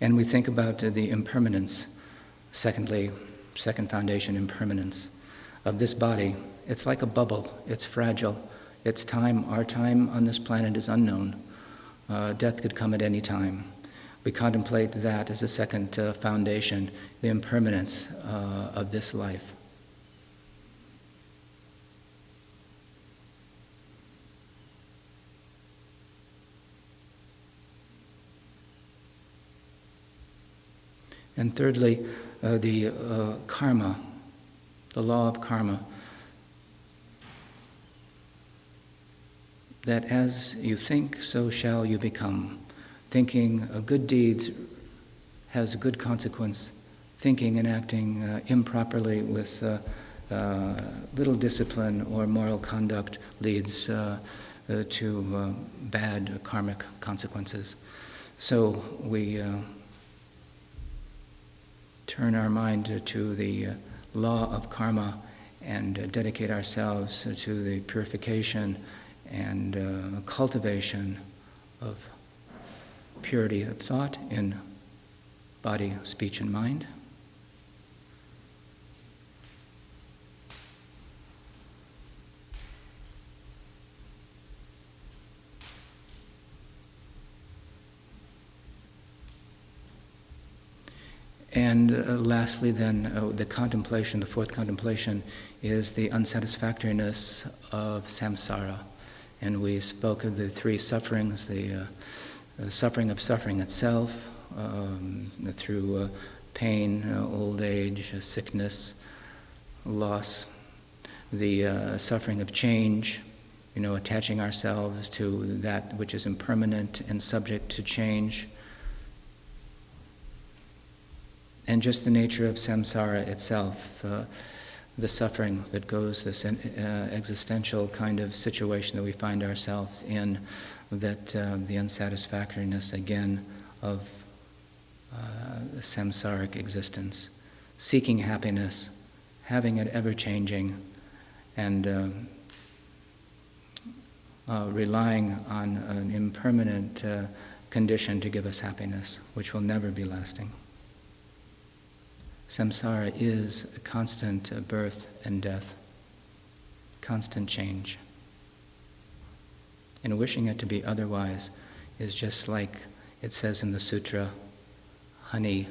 And we think about the impermanence, second foundation, impermanence of this body. It's like a bubble. It's fragile. Its time, our time on this planet is unknown. Death could come at any time. We contemplate that as a second foundation, the impermanence of this life. And thirdly, the karma, the law of karma, that as you think, so shall you become. Thinking good deeds has good consequence. Thinking and acting improperly with little discipline or moral conduct leads to bad karmic consequences. So we turn our mind to the law of karma and dedicate ourselves to the purification and cultivation of purity of thought in body, speech, and mind. And lastly then, the contemplation, the fourth contemplation, is the unsatisfactoriness of samsara. And we spoke of the three sufferings, the suffering of suffering itself, through pain, old age, sickness, loss, the suffering of change, attaching ourselves to that which is impermanent and subject to change, and just the nature of samsara itself, the suffering that goes, this existential kind of situation that we find ourselves in, that the unsatisfactoriness again of the samsaric existence, seeking happiness, having it ever changing, and relying on an impermanent condition to give us happiness, which will never be lasting. Samsara is a constant birth and death, constant change. And wishing it to be otherwise is just like it says in the sutra, honey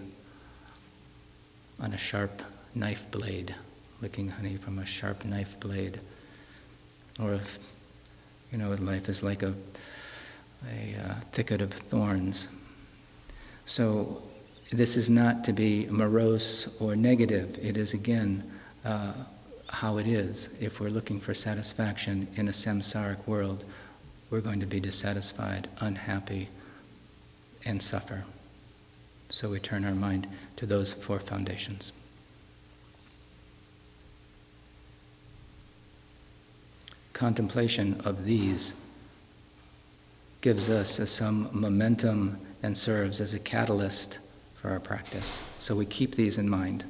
on a sharp knife blade, licking honey from a sharp knife blade. Or if, life is like a thicket of thorns. So this is not to be morose or negative. It is, again, how it is. If we're looking for satisfaction in a samsaric world, we're going to be dissatisfied, unhappy, and suffer. So we turn our mind to those four foundations. Contemplation of these gives us some momentum and serves as a catalyst for our practice. So we keep these in mind.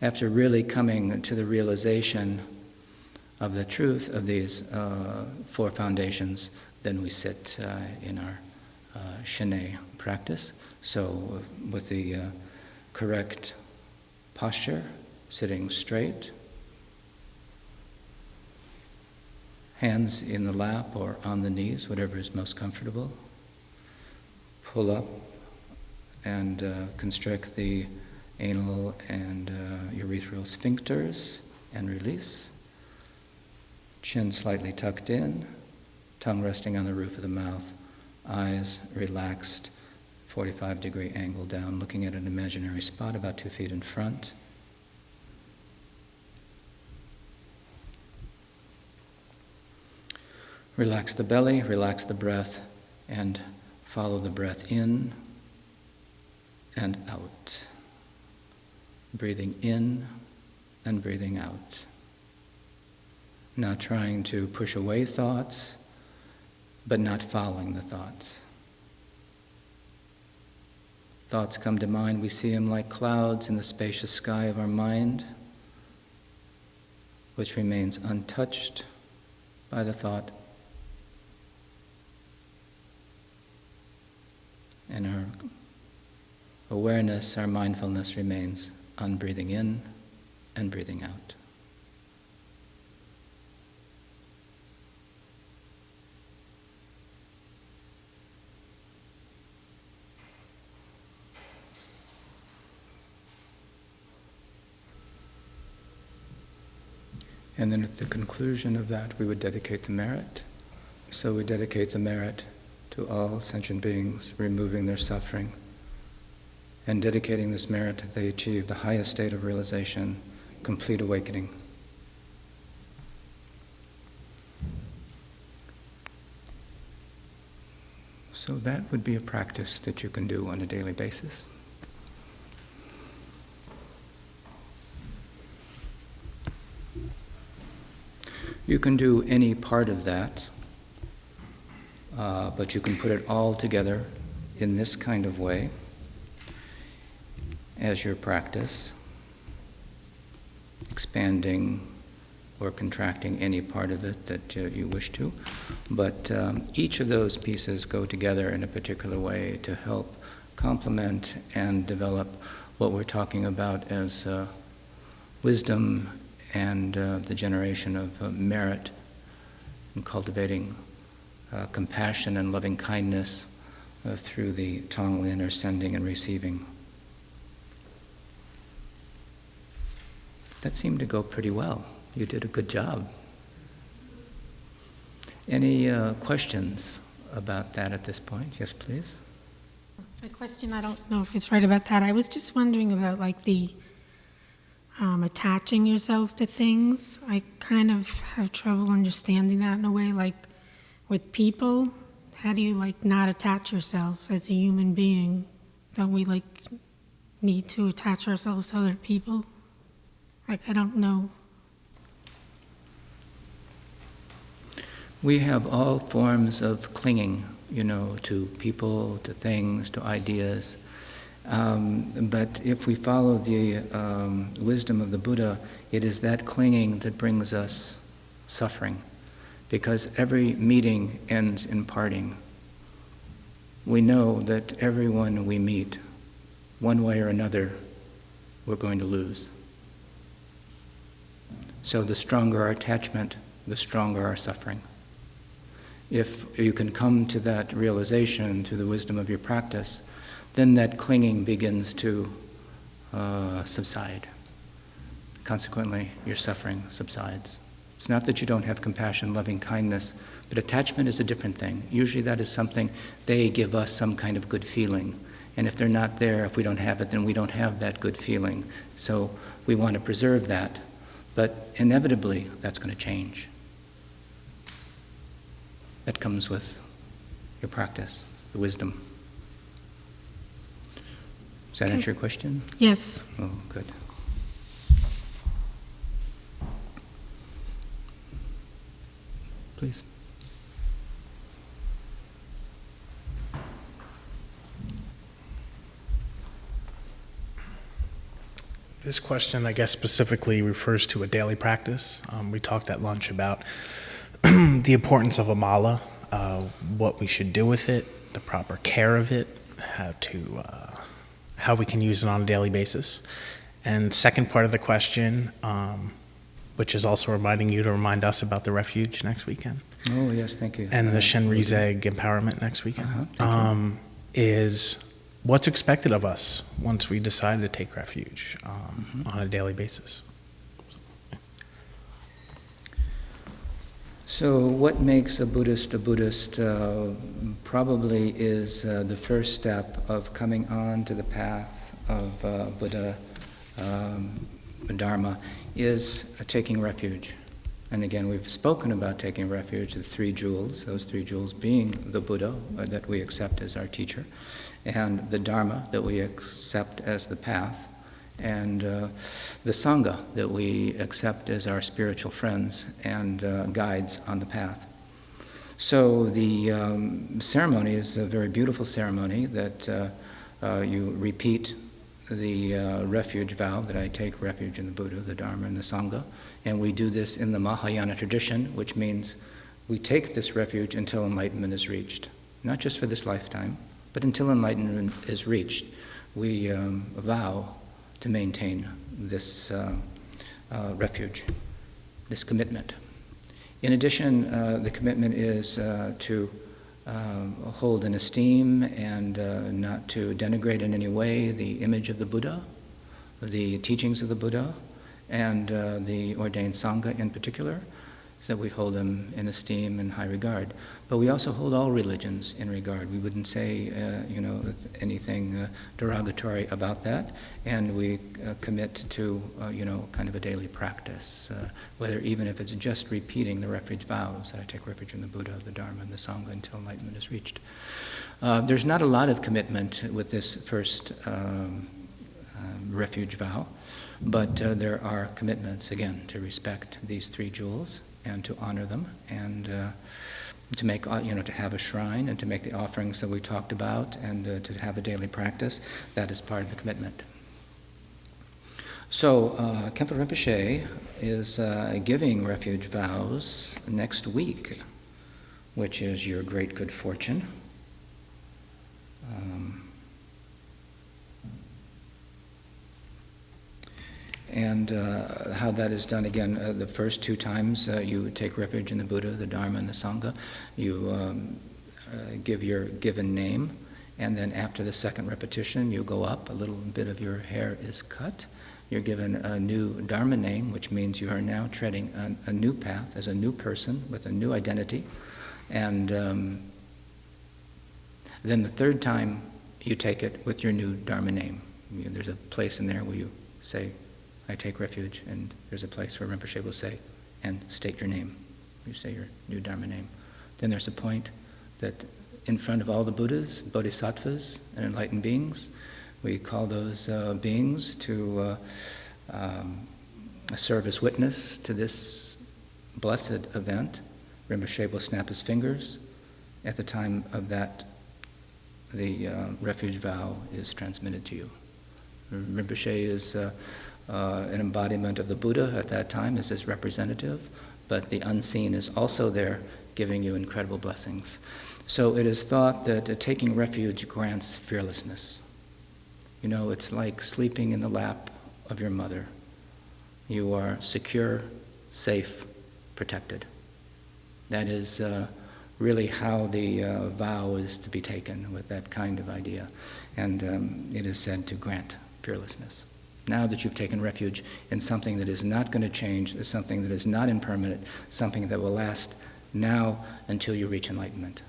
After really coming to the realization of the truth of these four foundations, then we sit in our Shinei practice. So with the correct posture, sitting straight, hands in the lap or on the knees, whatever is most comfortable. Pull up and constrict the anal and urethral sphincters and release. Chin slightly tucked in, tongue resting on the roof of the mouth, eyes relaxed, 45-degree angle down, looking at an imaginary spot about 2 feet in front. Relax the belly, relax the breath, and follow the breath in and out. Breathing in and breathing out. Not trying to push away thoughts, but not following the thoughts. Thoughts come to mind, we see them like clouds in the spacious sky of our mind, which remains untouched by the thought. and our awareness, our mindfulness remains on breathing in and breathing out. And then at the conclusion of that, we would dedicate the merit. So we dedicate the merit to all sentient beings, removing their suffering. And dedicating this merit, they achieve the highest state of realization, complete awakening. So that would be a practice that you can do on a daily basis. You can do any part of that, but you can put it all together in this kind of way as your practice, expanding or contracting any part of it that you wish to. But each of those pieces go together in a particular way to help complement and develop what we're talking about as wisdom and the generation of merit and cultivating compassion and loving kindness through the Tonglen, or sending and receiving. That seemed to go pretty well. You did a good job. Any questions about that at this point? Yes, please. A question, I don't know if it's right about that. I was just wondering about like the attaching yourself to things. I kind of have trouble understanding that in a way, like with people. How do you like not attach yourself as a human being? Don't we like need to attach ourselves to other people? Like, I don't know. We have all forms of clinging, to people, to things, to ideas. But if we follow the wisdom of the Buddha, it is that clinging that brings us suffering, because every meeting ends in parting. We know that everyone we meet, one way or another, we're going to lose. So the stronger our attachment, the stronger our suffering. If you can come to that realization through the wisdom of your practice, then that clinging begins to subside. Consequently, your suffering subsides. It's not that you don't have compassion, loving kindness, but attachment is a different thing. Usually that is something, they give us some kind of good feeling. And if they're not there, if we don't have it, then we don't have that good feeling. So we want to preserve that. But inevitably, that's going to change. That comes with your practice, the wisdom. Does that answer your question? Yes. Oh, good. Please. This question, I guess, specifically refers to a daily practice. We talked at lunch about the importance of a mala, what we should do with it, the proper care of it, how we can use it on a daily basis. And second part of the question, which is also reminding you to remind us about the refuge next weekend. Oh, yes, thank you. And the Shenrizeg empowerment next weekend, is what's expected of us once we decide to take refuge on a daily basis. So what makes a Buddhist probably is the first step of coming on to the path of Buddha Dharma is taking refuge. And again, we've spoken about taking refuge, the three jewels, those three jewels being the Buddha that we accept as our teacher, and the Dharma that we accept as the path, and the Sangha that we accept as our spiritual friends and guides on the path. So the ceremony is a very beautiful ceremony that you repeat the refuge vow that I take refuge in the Buddha, the Dharma, and the Sangha. And we do this in the Mahayana tradition, which means we take this refuge until enlightenment is reached. Not just for this lifetime, But until enlightenment is reached, we vow to maintain this refuge, this commitment. In addition, the commitment is to hold in esteem and not to denigrate in any way the image of the Buddha, the teachings of the Buddha, and the ordained Sangha in particular, so that we hold them in esteem and high regard. But we also hold all religions in regard. We wouldn't say, anything derogatory about that, and we commit to, kind of a daily practice, whether even if it's just repeating the refuge vows that I take refuge in the Buddha, the Dharma, and the Sangha until enlightenment is reached. There's not a lot of commitment with this first refuge vow, but there are commitments, again, to respect these three jewels and to honor them, and to make, to have a shrine and to make the offerings that we talked about, and to have a daily practice. That is part of the commitment. So, Khenpo Rinpoche is giving refuge vows next week, which is your great good fortune. And how that is done, again, the first two times you take refuge in the Buddha, the Dharma, and the Sangha. You give your given name, and then after the second repetition, you go up, a little bit of your hair is cut. You're given a new Dharma name, which means you are now treading a new path as a new person with a new identity. And then the third time, you take it with your new Dharma name. There's a place in there where you say, I take refuge, and there's a place where Rinpoche will say, and state your name. You say your new Dharma name. Then there's a point that in front of all the Buddhas, Bodhisattvas, and enlightened beings, we call those beings to serve as witness to this blessed event. Rinpoche will snap his fingers. At the time of that, the refuge vow is transmitted to you. Rinpoche is an embodiment of the Buddha at that time as his representative, but the unseen is also there giving you incredible blessings. So it is thought that taking refuge grants fearlessness. It's like sleeping in the lap of your mother. You are secure, safe, protected. That is really how the vow is to be taken, with that kind of idea. And it is said to grant fearlessness. Now that you've taken refuge in something that is not going to change, something that is not impermanent, something that will last now until you reach enlightenment.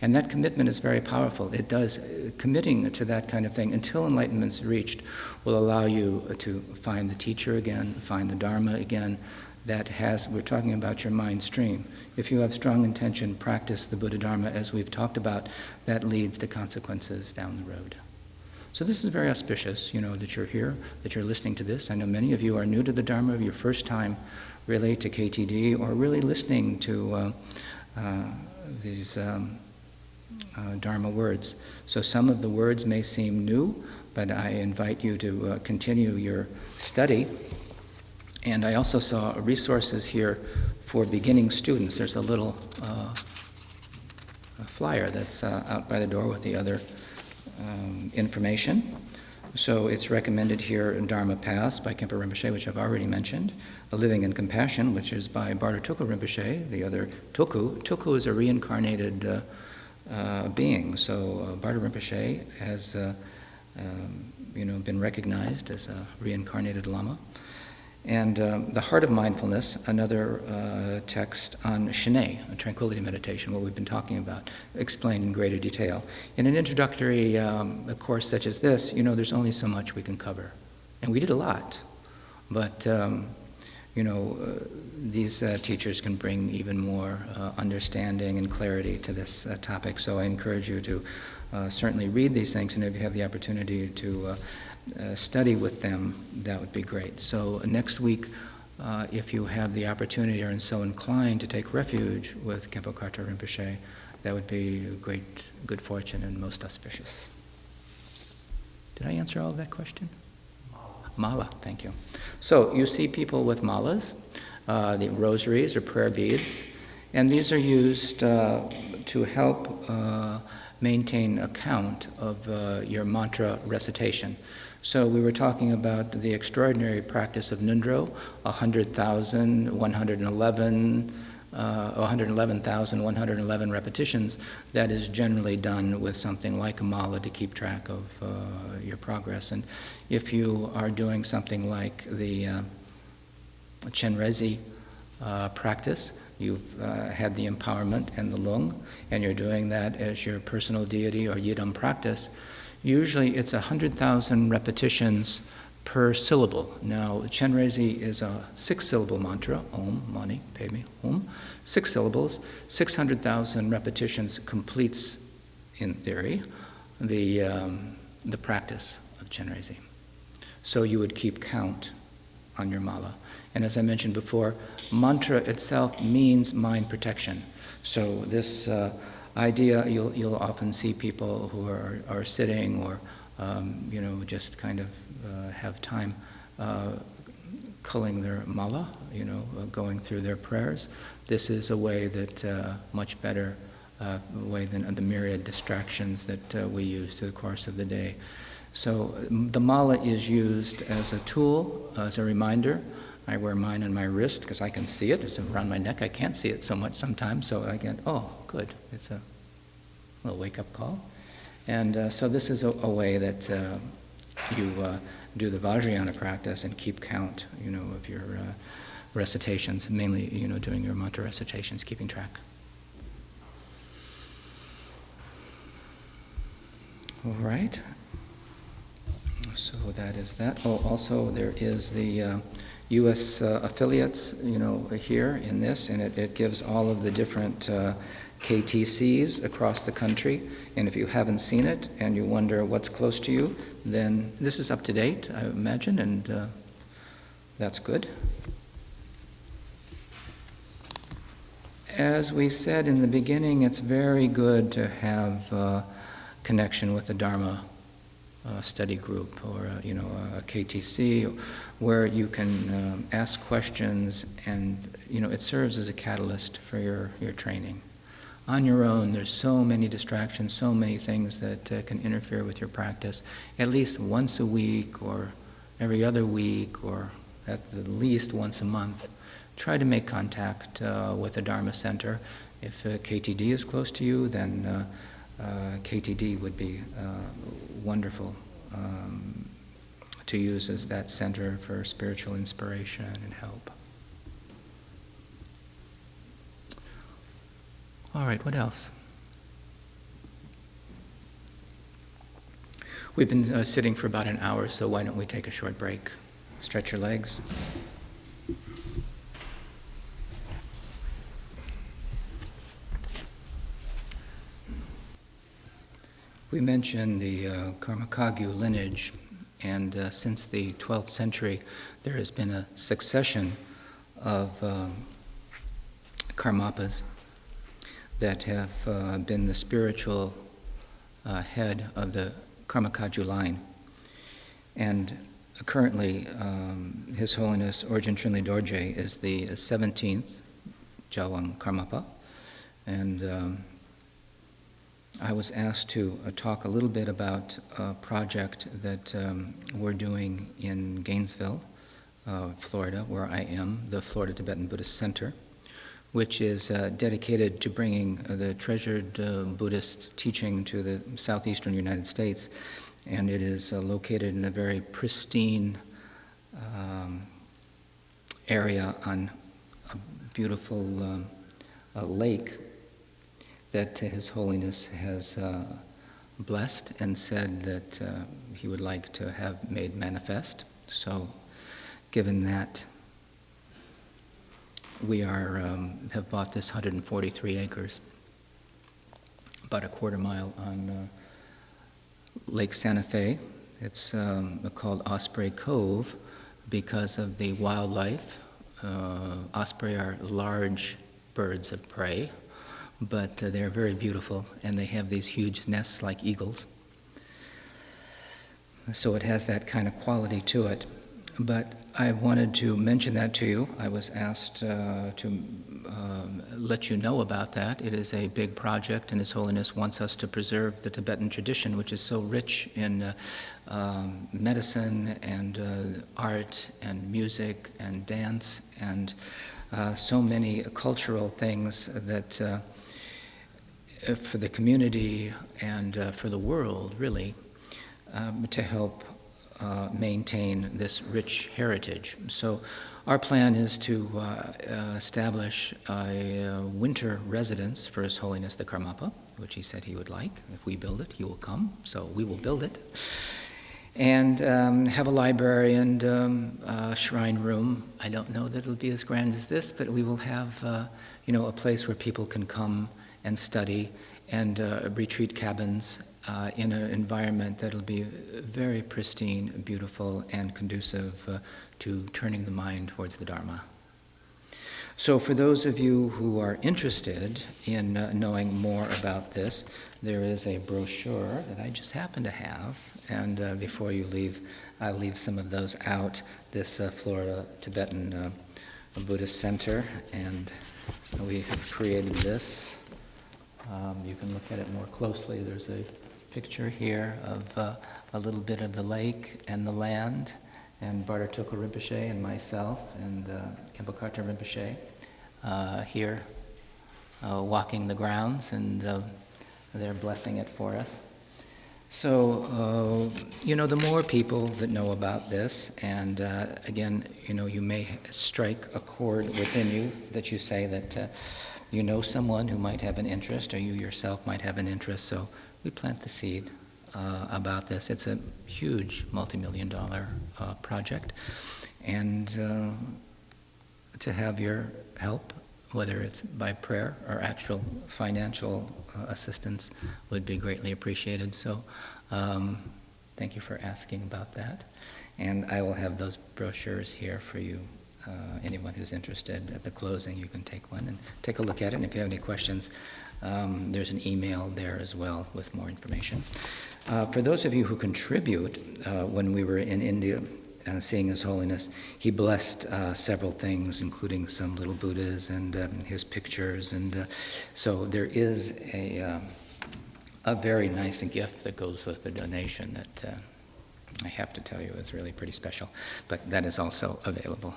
And that commitment is very powerful. It does, committing to that kind of thing until enlightenment is reached will allow you to find the teacher again, find the Dharma again. We're talking about your mind stream. If you have strong intention, practice the Buddha Dharma as we've talked about, that leads to consequences down the road. So this is very auspicious, that you're here, that you're listening to this. I know many of you are new to the Dharma, your first time really to KTD, or really listening to these Dharma words. So some of the words may seem new, but I invite you to continue your study. And I also saw resources here for beginning students. There's a little flyer that's out by the door with the other information. So it's recommended here Dharma Paths by Khenpo Rinpoche, which I've already mentioned. A Living in Compassion, which is by Bardo Tuku Rinpoche, the other Tuku. Tuku is a reincarnated being. So Bardo Rinpoche has been recognized as a reincarnated Lama. And The Heart of Mindfulness, another text on Shine, a tranquility meditation, what we've been talking about, explained in greater detail. In an introductory course such as this, there's only so much we can cover. And we did a lot. But, these teachers can bring even more understanding and clarity to this topic. So I encourage you to certainly read these things, and if you have the opportunity to study with them, that would be great. So next week, if you have the opportunity or are so inclined to take refuge with Khenpo Karthar Rinpoche, that would be great good fortune and most auspicious. Did I answer all of that question? Mala, thank you. So you see people with malas, the rosaries or prayer beads, and these are used to help maintain a count of your mantra recitation. So we were talking about the extraordinary practice of Nundro, 111,111 repetitions. That is generally done with something like a mala to keep track of your progress. And if you are doing something like the Chenrezi practice, you've had the empowerment and the lung, and you're doing that as your personal deity or yidam practice. Usually it's 100,000 repetitions per syllable. Now, Chenrezi is a 6-syllable mantra, Om, Mani, Padme, Hum. 6 syllables, 600,000 repetitions completes, in theory, the practice of Chenrezi. So you would keep count on your mala. And as I mentioned before, mantra itself means mind protection. So this idea, you'll often see people who are sitting or just kind of have time culling their mala, going through their prayers. This is a way that much better way than the myriad distractions that we use through the course of the day. So the mala is used as a tool, as a reminder. I wear mine on my wrist because I can see it. It's around my neck. I can't see it so much sometimes, so I get, oh, good. It's a little wake-up call. And so this is a way that you do the Vajrayana practice and keep count, of your recitations, mainly, doing your mantra recitations, keeping track. All right. So that is that. Oh, also there is the U.S. Affiliates, here in this, and it gives all of the different KTCs across the country. And if you haven't seen it and you wonder what's close to you, then this is up to date, I imagine, and that's good. As we said in the beginning, it's very good to have connection with the Dharma study group or a KTC where you can ask questions, and it serves as a catalyst for your training. On your own, there's so many distractions, so many things that can interfere with your practice. At least once a week or every other week or at the least once a month, try to make contact with the Dharma Center. If KTD is close to you, then KTD would be wonderful to use as that center for spiritual inspiration and help. All right, what else? We've been sitting for about an hour, so why don't we take a short break? Stretch your legs. We mentioned the Karmakagyu lineage, and since the 12th century, there has been a succession of Karmapas that have been the spiritual head of the Karmakagyu line. And currently, His Holiness Orjin Trinley Dorje is the 17th Jawang Karmapa, and I was asked to talk a little bit about a project that we're doing in Gainesville, Florida, where I am, the Florida Tibetan Buddhist Center, which is dedicated to bringing the treasured Buddhist teaching to the southeastern United States. And it is located in a very pristine area on a beautiful lake that His Holiness has blessed and said that he would like to have made manifest. So, given that, we have bought this 143 acres, about a quarter mile on Lake Santa Fe. It's called Osprey Cove because of the wildlife. Osprey are large birds of prey, but they're very beautiful, and they have these huge nests like eagles. So it has that kind of quality to it. But I wanted to mention that to you. I was asked to let you know about that. It is a big project, and His Holiness wants us to preserve the Tibetan tradition, which is so rich in medicine and art and music and dance and so many cultural things that for the community and for the world, really, to help maintain this rich heritage. So our plan is to establish a winter residence for His Holiness the Karmapa, which he said he would like. If we build it, he will come, so we will build it. And have a library and a shrine room. I don't know that it'll be as grand as this, but we will have a place where people can come and study, and retreat cabins in an environment that'll be very pristine, beautiful, and conducive to turning the mind towards the Dharma. So for those of you who are interested in knowing more about this, there is a brochure that I just happen to have, and before you leave, I'll leave some of those out. This Florida Tibetan Buddhist Center, and we have created this. You can look at it more closely. There's a picture here of a little bit of the lake and the land, and Bardatoko Rinpoche and myself and Khenpo Karta Rinpoche here walking the grounds, and they're blessing it for us. So, the more people that know about this, and again, you may strike a chord within you that you say that you know someone who might have an interest, or you yourself might have an interest, so we plant the seed about this. It's a huge multi-million-dollar project, and to have your help, whether it's by prayer or actual financial assistance, would be greatly appreciated. So thank you for asking about that. And I will have those brochures here for you. Anyone who's interested, at the closing you can take one and take a look at it. And if you have any questions, there's an email there as well with more information. For those of you who contribute, when we were in India seeing His Holiness, he blessed several things, including some little Buddhas and his pictures. And so there is a very nice gift that goes with the donation that I have to tell you is really pretty special. But that is also available.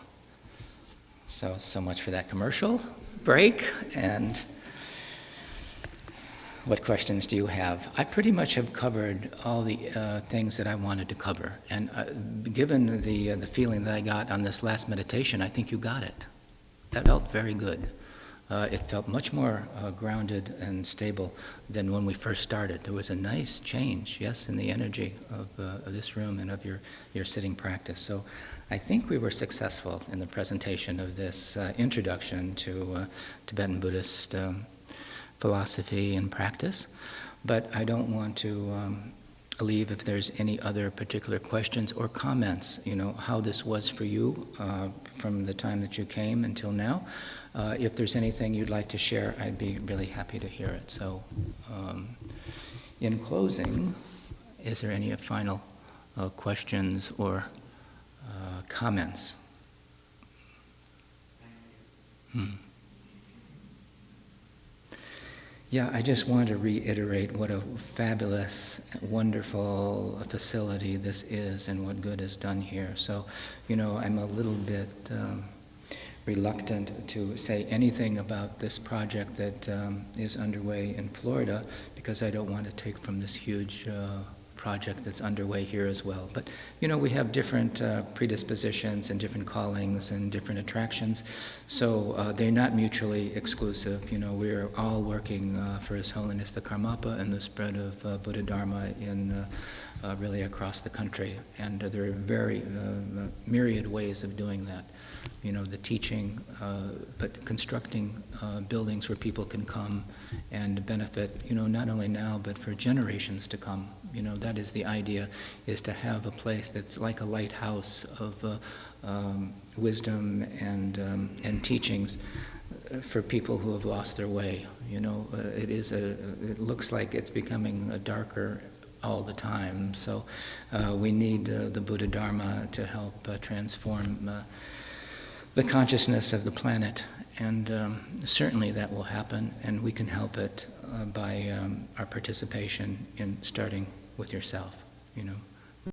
So much for that commercial break. And what questions do you have? I pretty much have covered all the things that I wanted to cover. And given the feeling that I got on this last meditation, I think you got it. That felt very good. It felt much more grounded and stable than when we first started. There was a nice change, yes, in the energy of this room and of your sitting practice. So I think we were successful in the presentation of this introduction to Tibetan Buddhist philosophy and practice. But I don't want to leave if there's any other particular questions or comments, how this was for you from the time that you came until now. If there's anything you'd like to share, I'd be really happy to hear it. So in closing, is there any final questions or comments? Yeah, I just want to reiterate what a fabulous, wonderful facility this is and what good is done here. So, I'm a little bit reluctant to say anything about this project that is underway in Florida, because I don't want to take from this huge project that's underway here as well. But, we have different predispositions and different callings and different attractions, so they're not mutually exclusive. We're all working for His Holiness the Karmapa and the spread of Buddha Dharma in really across the country. And there are very myriad ways of doing that. The teaching, but constructing buildings where people can come and benefit, not only now, but for generations to come. That is the idea, is to have a place that's like a lighthouse of wisdom and teachings for people who have lost their way. It looks like it's becoming darker all the time. So we need the Buddha Dharma to help transform the consciousness of the planet And certainly that will happen, and we can help it by our participation in starting with yourself, you know.